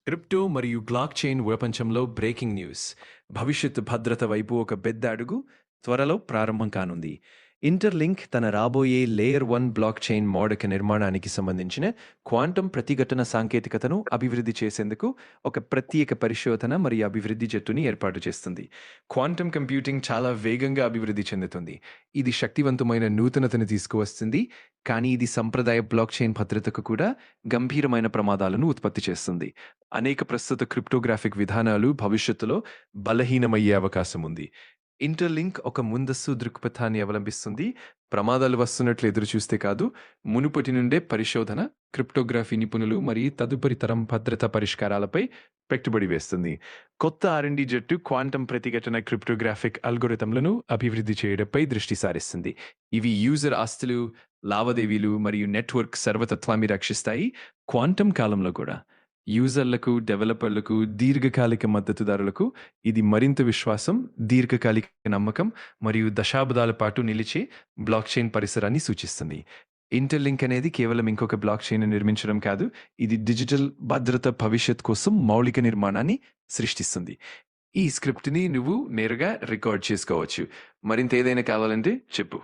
Crypto మరియు block chain ప్రపంచంలో breaking news. భవిష్యత్ భద్రత వైపు ఒక పెద్ద అడుగు త్వరలో ప్రారంభం కానుంది. ఇంటర్లింక్ తన రాబోయే లేయర్ 1 బ్లాక్ చైన్ మోడక నిర్మాణానికి సంబంధించిన క్వాంటం ప్రతిఘటన సాంకేతికతను అభివృద్ధి చేసేందుకు ఒక ప్రత్యేక పరిశోధన మరియు అభివృద్ధి జట్టుని ఏర్పాటు చేస్తుంది. క్వాంటం కంప్యూటింగ్ చాలా వేగంగా అభివృద్ధి చెందుతుంది. ఇది శక్తివంతమైన నూతనతను తీసుకువస్తుంది, కానీ ఇది సంప్రదాయ బ్లాక్ చైన్ భద్రతకు కూడా గంభీరమైన ప్రమాదాలను ఉత్పత్తి చేస్తుంది. అనేక ప్రస్తుత క్రిప్టోగ్రాఫిక్ విధానాలు భవిష్యత్తులో బలహీనమయ్యే అవకాశం ఉంది. ఇంటర్లింక్ ఒక ముందస్తు దృక్పథాన్ని అవలంబిస్తుంది. ప్రమాదాలు వస్తున్నట్లు ఎదురుచూస్తే కాదు, మునుపటి నుండే పరిశోధన, క్రిప్టోగ్రఫీ నిపుణులు మరియు తదుపరి తరం భద్రతా పరిష్కారాలపై పెట్టుబడి వేస్తుంది. కొత్త R&D జట్టు క్వాంటం ప్రతిఘటన క్రిప్టోగ్రాఫిక్ అల్గోరిథంలను అభివృద్ధి చేయడంపై దృష్టి సారిస్తుంది. ఇవి యూజర్ ఆస్తులు, లావాదేవీలు మరియు నెట్వర్క్ సర్వతత్వాన్ని రక్షిస్తాయి. క్వాంటం కాలంలో కూడా యూజర్లకు, డెవలపర్లకు, దీర్ఘకాలిక మద్దతుదారులకు ఇది మరింత విశ్వాసం, దీర్ఘకాలిక నమ్మకం మరియు దశాబ్దాల పాటు నిలిచే బ్లాక్ చైన్ పరిసరాన్ని సూచిస్తుంది. ఇంటర్లింక్ అనేది కేవలం ఇంకొక బ్లాక్ చైన్ నిర్మించడం కాదు, ఇది డిజిటల్ భద్రత భవిష్యత్ కోసం మౌలిక నిర్మాణాన్ని సృష్టిస్తుంది. ఈ స్క్రిప్ట్ని నువ్వు నేరుగా రికార్డ్ చేసుకోవచ్చు. మరింత ఏదైనా కావాలంటే చెప్పు.